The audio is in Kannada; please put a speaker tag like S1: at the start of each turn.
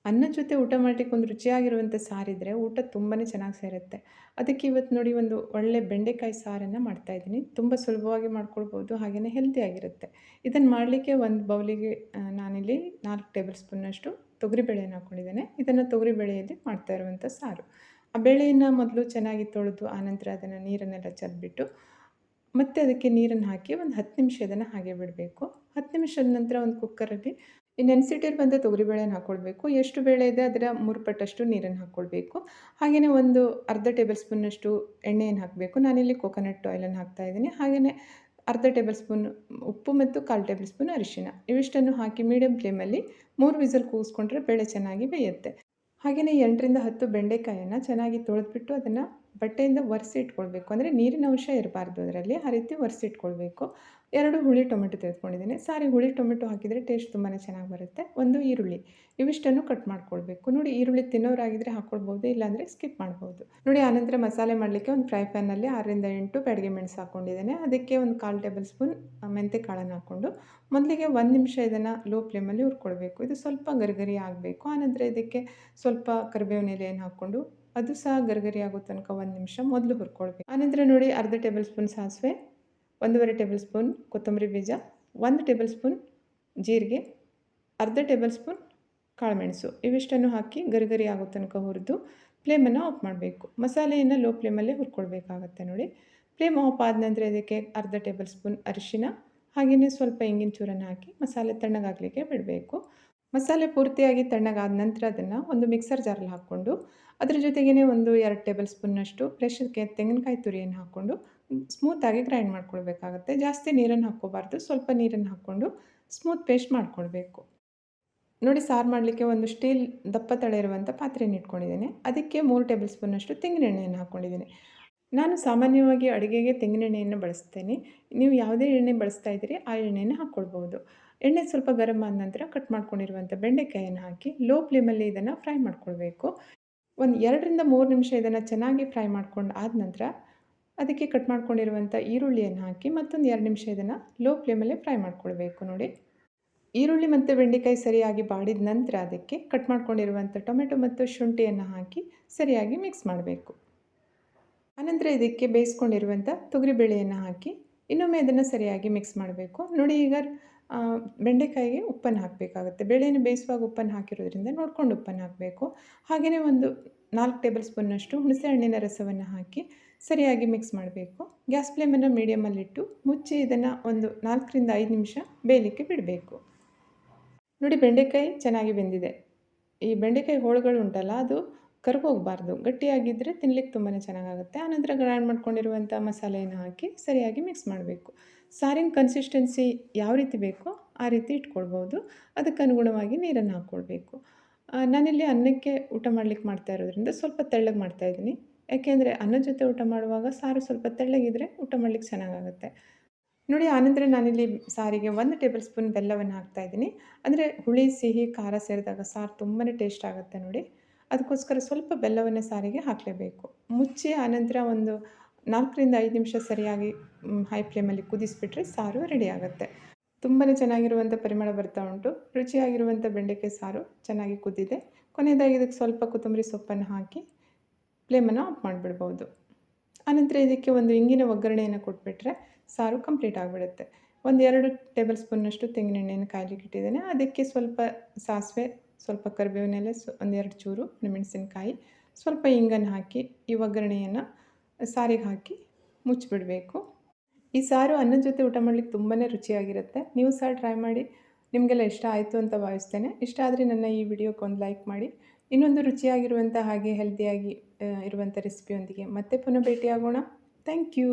S1: ಅನ್ನದ ಜೊತೆ ಊಟ ಮಾಡ್ಲಿಕ್ಕೆ ಒಂದು ರುಚಿಯಾಗಿರುವಂಥ ಸಾರಿದ್ರೆ ಊಟ ತುಂಬಾ ಚೆನ್ನಾಗಿ ಸೇರುತ್ತೆ. ಅದಕ್ಕೆ ಇವತ್ತು ನೋಡಿ ಒಂದು ಒಳ್ಳೆ ಬೆಂಡೆಕಾಯಿ ಸಾರನ್ನು ಮಾಡ್ತಾಯಿದ್ದೀನಿ. ತುಂಬ ಸುಲಭವಾಗಿ ಮಾಡ್ಕೊಳ್ಬೋದು, ಹಾಗೆಯೇ ಹೆಲ್ತಿಯಾಗಿರುತ್ತೆ. ಇದನ್ನು ಮಾಡಲಿಕ್ಕೆ ಒಂದು ಬೌಲಿಗೆ ನಾನಿಲ್ಲಿ 4 ಟೇಬಲ್ ಸ್ಪೂನ್ನಷ್ಟು ತೊಗರಿಬೇಳೆಯನ್ನು ಹಾಕ್ಕೊಂಡಿದ್ದೇನೆ. ಇದನ್ನು ತೊಗರಿಬೇಳೆಯಲ್ಲಿ ಮಾಡ್ತಾ ಇರುವಂಥ ಸಾರು. ಆ ಬೇಳೆಯನ್ನು ಮೊದಲು ಚೆನ್ನಾಗಿ ತೊಳೆದು ಆನಂತರ ಅದನ್ನು ನೀರನ್ನೆಲ್ಲ ಚೆಲ್ಬಿಟ್ಟು ಮತ್ತೆ ಅದಕ್ಕೆ ನೀರನ್ನು ಹಾಕಿ ಒಂದು 10 ನಿಮಿಷ ಇದನ್ನು ಹಾಗೆ ಬಿಡಬೇಕು. 10 ನಿಮಿಷದ ನಂತರ ಒಂದು ಕುಕ್ಕರಲ್ಲಿ ಈ ನೆನೆಸಿಟ್ಟಿರುವಂಥ ತೊಗರಿಬೇಳೆನ ಹಾಕ್ಕೊಳ್ಬೇಕು. ಎಷ್ಟು ಬೇಳೆ ಇದೆ ಅದರ 3 ಪಟ್ಟಷ್ಟು ನೀರನ್ನು ಹಾಕ್ಕೊಳ್ಬೇಕು. ಹಾಗೆಯೇ ಒಂದು ಅರ್ಧ ಟೇಬಲ್ ಸ್ಪೂನಷ್ಟು ಎಣ್ಣೆಯನ್ನು ಹಾಕಬೇಕು. ನಾನಿಲ್ಲಿ ಕೋಕೋನಟ್ ಆಯಿಲನ್ನು ಹಾಕ್ತಾಯಿದ್ದೀನಿ. ಹಾಗೆಯೇ ಅರ್ಧ ಟೇಬಲ್ ಸ್ಪೂನ್ ಉಪ್ಪು ಮತ್ತು 1/4 ಟೇಬಲ್ ಸ್ಪೂನ್ ಅರಿಶಿನ ಇವಿಷ್ಟನ್ನು ಹಾಕಿ ಮೀಡಿಯಮ್ ಫ್ಲೇಮಲ್ಲಿ 3 ವಿಸಿಲ್ ಕೂಗಿಸ್ಕೊಂಡ್ರೆ ಬೇಳೆ ಚೆನ್ನಾಗಿ ಬೇಯುತ್ತೆ. ಹಾಗೆಯೇ 8ರಿಂದ 10 ಬೆಂಡೆಕಾಯನ್ನು ಚೆನ್ನಾಗಿ ತೊಳೆದ್ಬಿಟ್ಟು ಅದನ್ನು ಬಟ್ಟೆಯಿಂದ ಒರೆಸಿ ಇಟ್ಕೊಳ್ಬೇಕು. ಅಂದರೆ ನೀರಿನ ಅಂಶ ಇರಬಾರ್ದು ಅದರಲ್ಲಿ, ಆ ರೀತಿ ಒರೆಸಿ ಇಟ್ಕೊಳ್ಬೇಕು. 2 ಹುಳಿ ಟೊಮೆಟೊ ತೆಗೆದುಕೊಂಡಿದ್ದೀನಿ. ಸಾರಿಗೆ ಹುಳಿ ಟೊಮೆಟೊ ಹಾಕಿದರೆ ಟೇಸ್ಟ್ ತುಂಬಾ ಚೆನ್ನಾಗಿ ಬರುತ್ತೆ. 1 ಈರುಳ್ಳಿ ಇವಿಷ್ಟನ್ನು ಕಟ್ ಮಾಡ್ಕೊಳ್ಬೇಕು. ನೋಡಿ, ಈರುಳ್ಳಿ ತಿನ್ನೋರಾಗಿದ್ದರೆ ಹಾಕ್ಕೊಳ್ಬೋದು, ಇಲ್ಲಾಂದರೆ ಸ್ಕಿಪ್ ಮಾಡ್ಬೋದು. ನೋಡಿ, ಆನಂತರ ಮಸಾಲೆ ಮಾಡಲಿಕ್ಕೆ ಒಂದು ಫ್ರೈ ಪ್ಯಾನಲ್ಲಿ 6ರಿಂದ 8 ಬ್ಯಾಡಗಿ ಮೆಣಸು ಹಾಕ್ಕೊಂಡಿದ್ದೇನೆ. ಅದಕ್ಕೆ ಒಂದು 1/4 ಟೇಬಲ್ ಸ್ಪೂನ್ ಮೆಂತ್ಯ ಕಾಳನ್ನು ಹಾಕ್ಕೊಂಡು ಮೊದಲಿಗೆ 1 ನಿಮಿಷ ಇದನ್ನು ಲೋ ಫ್ಲೇಮಲ್ಲಿ ಹುರ್ಕೊಳ್ಬೇಕು. ಇದು ಸ್ವಲ್ಪ ಗರಿಗರಿ ಆಗಬೇಕು. ಆನಂತರ ಇದಕ್ಕೆ ಸ್ವಲ್ಪ ಕರಿಬೇವಿನ ಎಲೆಯನ್ನು ಹಾಕ್ಕೊಂಡು ಅದು ಸಹ ಗರಿಗರಿ ಆಗೋ ತನಕ 1 ನಿಮಿಷ ಮೊದಲು ಹುರ್ಕೊಳ್ಬೇಕು. ಆನಂತರ ನೋಡಿ, ಅರ್ಧ ಟೇಬಲ್ ಸ್ಪೂನ್ ಸಾಸಿವೆ, 1 ಟೇಬಲ್ ಸ್ಪೂನ್ ಕೊತ್ತಂಬರಿ ಬೀಜ, 1 ಟೇಬಲ್ ಸ್ಪೂನ್ ಜೀರಿಗೆ, ಅರ್ಧ ಟೇಬಲ್ ಸ್ಪೂನ್ ಕಾಳುಮೆಣಸು ಇವಿಷ್ಟನ್ನು ಹಾಕಿ ಗರಿಗರಿ ಆಗೋ ತನಕ ಹುರಿದು ಫ್ಲೇಮನ್ನು ಆಫ್ ಮಾಡಬೇಕು. ಮಸಾಲೆಯನ್ನು ಲೋ ಫ್ಲೇಮಲ್ಲೇ ಹುರ್ಕೊಳ್ಬೇಕಾಗತ್ತೆ. ನೋಡಿ, ಫ್ಲೇಮ್ ಆಫ್ ಆದ ನಂತರ ಇದಕ್ಕೆ ಅರ್ಧ ಟೇಬಲ್ ಸ್ಪೂನ್ ಅರಿಶಿನ ಹಾಗೆಯೇ ಸ್ವಲ್ಪ ಇಂಗಿನ ಚೂರನ್ನು ಹಾಕಿ ಮಸಾಲೆ ತಣ್ಣಗಾಗಲಿಕ್ಕೆ ಬಿಡಬೇಕು. ಮಸಾಲೆ ಪೂರ್ತಿಯಾಗಿ ತಣ್ಣಗಾದ ನಂತರ ಅದನ್ನು ಒಂದು ಮಿಕ್ಸರ್ ಜಾರಲ್ಲಿ ಹಾಕ್ಕೊಂಡು ಅದ್ರ ಜೊತೆಗೇ ಒಂದು 2 ಟೇಬಲ್ ಸ್ಪೂನ್ನಷ್ಟು ಫ್ರೆಶ್ ತೆಂಗಿನಕಾಯಿ ತುರಿಯನ್ನು ಹಾಕ್ಕೊಂಡು ಸ್ಮೂತಾಗಿ ಗ್ರೈಂಡ್ ಮಾಡ್ಕೊಳ್ಬೇಕಾಗತ್ತೆ. ಜಾಸ್ತಿ ನೀರನ್ನು ಹಾಕ್ಕೋಬಾರ್ದು, ಸ್ವಲ್ಪ ನೀರನ್ನು ಹಾಕ್ಕೊಂಡು ಸ್ಮೂತ್ ಪೇಸ್ಟ್ ಮಾಡ್ಕೊಳ್ಬೇಕು. ನೋಡಿ, ಸಾರು ಮಾಡಲಿಕ್ಕೆ ಒಂದು ಸ್ಟೀಲ್ ದಪ್ಪ ತಳ ಇರುವಂಥ ಪಾತ್ರೆಯನ್ನು ಇಟ್ಕೊಂಡಿದ್ದೇನೆ. ಅದಕ್ಕೆ 3 ಟೇಬಲ್ ಸ್ಪೂನ್ನಷ್ಟು ತೆಂಗಿನ ಎಣ್ಣೆಯನ್ನು ಹಾಕ್ಕೊಂಡಿದ್ದೀನಿ. ನಾನು ಸಾಮಾನ್ಯವಾಗಿ ಅಡುಗೆಗೆ ತೆಂಗಿನ ಎಣ್ಣೆಯನ್ನು ಬಳಸ್ತೇನೆ. ನೀವು ಯಾವುದೇ ಎಣ್ಣೆ ಬಳಸ್ತಾ ಇದ್ದೀರಿ ಆ ಎಣ್ಣೆಯನ್ನು ಹಾಕ್ಕೊಳ್ಬೋದು. ಎಣ್ಣೆ ಸ್ವಲ್ಪ ಗರಂ ಆದ ನಂತರ ಕಟ್ ಮಾಡ್ಕೊಂಡಿರುವಂಥ ಬೆಂಡೆಕಾಯನ್ನು ಹಾಕಿ ಲೋ ಫ್ಲೇಮಲ್ಲಿ ಇದನ್ನು ಫ್ರೈ ಮಾಡ್ಕೊಳ್ಬೇಕು. ಒಂದು 2ರಿಂದ 3 ನಿಮಿಷ ಇದನ್ನು ಚೆನ್ನಾಗಿ ಫ್ರೈ ಮಾಡ್ಕೊಂಡು ಆದ ನಂತರ ಅದಕ್ಕೆ ಕಟ್ ಮಾಡ್ಕೊಂಡಿರುವಂಥ ಈರುಳ್ಳಿಯನ್ನು ಹಾಕಿ ಮತ್ತೊಂದು 2 ನಿಮಿಷ ಇದನ್ನು ಲೋ ಫ್ಲೇಮಲ್ಲೇ ಫ್ರೈ ಮಾಡ್ಕೊಳ್ಬೇಕು. ನೋಡಿ, ಈರುಳ್ಳಿ ಮತ್ತು ಬೆಂಡೆಕಾಯಿ ಸರಿಯಾಗಿ ಬಾಡಿದ ನಂತರ ಅದಕ್ಕೆ ಕಟ್ ಮಾಡ್ಕೊಂಡಿರುವಂಥ ಟೊಮೆಟೊ ಮತ್ತು ಶುಂಠಿಯನ್ನು ಹಾಕಿ ಸರಿಯಾಗಿ ಮಿಕ್ಸ್ ಮಾಡಬೇಕು. ಆನಂತರ ಇದಕ್ಕೆ ಬೇಯಿಸ್ಕೊಂಡಿರುವಂಥ ತೊಗರಿಬೇಳೆಯನ್ನು ಹಾಕಿ ಇನ್ನೊಮ್ಮೆ ಅದನ್ನು ಸರಿಯಾಗಿ ಮಿಕ್ಸ್ ಮಾಡಬೇಕು. ನೋಡಿ, ಈಗ ಬೆಂಡೆಕಾಯಿಗೆ ಉಪ್ಪನ್ನು ಹಾಕಬೇಕಾಗುತ್ತೆ. ಬೇಳೆಯನ್ನು ಬೇಯಿಸುವಾಗ ಉಪ್ಪನ್ನು ಹಾಕಿರೋದ್ರಿಂದ ನೋಡ್ಕೊಂಡು ಉಪ್ಪನ್ನು ಹಾಕಬೇಕು. ಹಾಗೆಯೇ ಒಂದು 4 ಟೇಬಲ್ ಸ್ಪೂನ್ನಷ್ಟು ಹುಣಸೆಹಣ್ಣಿನ ರಸವನ್ನು ಹಾಕಿ ಸರಿಯಾಗಿ ಮಿಕ್ಸ್ ಮಾಡಬೇಕು. ಗ್ಯಾಸ್ ಫ್ಲೇಮನ್ನು ಮೀಡಿಯಮಲ್ಲಿಟ್ಟು ಮುಚ್ಚಿ ಇದನ್ನು ಒಂದು 4ರಿಂದ 5 ನಿಮಿಷ ಬೇಯಲಿಕ್ಕೆ ಬಿಡಬೇಕು. ನೋಡಿ, ಬೆಂಡೆಕಾಯಿ ಚೆನ್ನಾಗಿ ಬೆಂದಿದೆ. ಈ ಬೆಂಡೆಕಾಯಿ ಹೋಳುಗಳು ಉಂಟಲ್ಲ, ಅದು ಕರ್ಗೋಗಬಾರ್ದು. ಗಟ್ಟಿಯಾಗಿದ್ದರೆ ತಿನ್ಲಿಕ್ಕೆ ತುಂಬಾ ಚೆನ್ನಾಗಾಗುತ್ತೆ. ಆನಂತರ ಗ್ರೈಂಡ್ ಮಾಡ್ಕೊಂಡಿರುವಂಥ ಮಸಾಲೆಯನ್ನು ಹಾಕಿ ಸರಿಯಾಗಿ ಮಿಕ್ಸ್ ಮಾಡಬೇಕು. ಸಾರಿನ ಕನ್ಸಿಸ್ಟೆನ್ಸಿ ಯಾವ ರೀತಿ ಬೇಕೋ ಆ ರೀತಿ ಇಟ್ಕೊಳ್ಬೋದು. ಅದಕ್ಕೆ ಅನುಗುಣವಾಗಿ ನೀರನ್ನು ಹಾಕ್ಕೊಳ್ಬೇಕು. ನಾನಿಲ್ಲಿ ಅನ್ನಕ್ಕೆ ಊಟ ಮಾಡ್ಲಿಕ್ಕೆ ಮಾಡ್ತಾ ಇರೋದ್ರಿಂದ ಸ್ವಲ್ಪ ತೆಳ್ಳಗೆ ಮಾಡ್ತಾಯಿದ್ದೀನಿ. ಯಾಕೆಂದರೆ ಅನ್ನದ ಜೊತೆ ಊಟ ಮಾಡುವಾಗ ಸಾರು ಸ್ವಲ್ಪ ತೆಳ್ಳಗಿದ್ರೆ ಊಟ ಮಾಡ್ಲಿಕ್ಕೆ ಚೆನ್ನಾಗಾಗುತ್ತೆ. ನೋಡಿ, ಆನಂತರ ನಾನಿಲ್ಲಿ ಸಾರಿಗೆ 1 ಟೇಬಲ್ ಸ್ಪೂನ್ ಬೆಲ್ಲವನ್ನು ಹಾಕ್ತಾಯಿದ್ದೀನಿ. ಅಂದರೆ ಹುಳಿ, ಸಿಹಿ, ಖಾರ ಸೇರಿದಾಗ ಸಾರು ತುಂಬಾ ಟೇಸ್ಟ್ ಆಗುತ್ತೆ ನೋಡಿ. ಅದಕ್ಕೋಸ್ಕರ ಸ್ವಲ್ಪ ಬೆಲ್ಲವನ್ನು ಸಾರಿಗೆ ಹಾಕಲೇಬೇಕು. ಮುಚ್ಚಿ ಆನಂತರ ಒಂದು 4ರಿಂದ 5 ನಿಮಿಷ ಸರಿಯಾಗಿ ಹೈ ಫ್ಲೇಮಲ್ಲಿ ಕುದಿಸಿಬಿಟ್ರೆ ಸಾರು ರೆಡಿ ಆಗುತ್ತೆ. ತುಂಬಾ ಚೆನ್ನಾಗಿರುವಂಥ ಪರಿಮಳ ಬರ್ತಾ ಉಂಟು. ರುಚಿಯಾಗಿರುವಂಥ ಬೆಂಡೆಕಾಯಿ ಸಾರು ಚೆನ್ನಾಗಿ ಕುದ್ದಿದೆ. ಕೊನೆಯದಾಗಿ ಇದಕ್ಕೆ ಸ್ವಲ್ಪ ಕೊತ್ತಂಬರಿ ಸೊಪ್ಪನ್ನು ಹಾಕಿ ಫ್ಲೇಮನ್ನು ಆಫ್ ಮಾಡಿಬಿಡ್ಬೋದು. ಆನಂತರ ಇದಕ್ಕೆ ಒಂದು ಇಂಗಿನ ಒಗ್ಗರಣೆಯನ್ನು ಕೊಟ್ಬಿಟ್ರೆ ಸಾರು ಕಂಪ್ಲೀಟ್ ಆಗಿಬಿಡುತ್ತೆ. ಒಂದು 2 ಟೇಬಲ್ ಸ್ಪೂನ್ನಷ್ಟು ತೆಂಗಿನ ಎಣ್ಣೆಯನ್ನು ಕಾಯ್ಲಿಕ್ಕೆ ಇಟ್ಟಿದ್ದೇನೆ. ಅದಕ್ಕೆ ಸ್ವಲ್ಪ ಸಾಸಿವೆ, ಸ್ವಲ್ಪ ಕರಿಬೇವಿನ ಎಲೆ, ಒಂದು 2 ಚೂರು ಮೆಣಸಿನಕಾಯಿ, ಸ್ವಲ್ಪ ಇಂಗನ್ನು ಹಾಕಿ ಈ ಒಗ್ಗರಣೆಯನ್ನು ಸಾರಿಗೆ ಹಾಕಿ ಮುಚ್ಚಿಬಿಡಬೇಕು. ಈ ಸಾರು ಅನ್ನದ ಜೊತೆ ಊಟ ಮಾಡಲಿಕ್ಕೆ ತುಂಬಾ ರುಚಿಯಾಗಿರುತ್ತೆ. ನೀವು ಸಹ ಟ್ರೈ ಮಾಡಿ. ನಿಮಗೆಲ್ಲ ಇಷ್ಟ ಆಯಿತು ಅಂತ ಭಾವಿಸ್ತೇನೆ. ಇಷ್ಟ ಆದರೆ ನನ್ನ ಈ ವಿಡಿಯೋಕ್ಕೆ ಒಂದು ಲೈಕ್ ಮಾಡಿ. ಇನ್ನೊಂದು ರುಚಿಯಾಗಿರುವಂಥ ಹಾಗೆ ಹೆಲ್ತಿಯಾಗಿ ಇರುವಂಥ ರೆಸಿಪಿಯೊಂದಿಗೆ ಮತ್ತೆ ಪುನಃ ಭೇಟಿಯಾಗೋಣ. Thank you.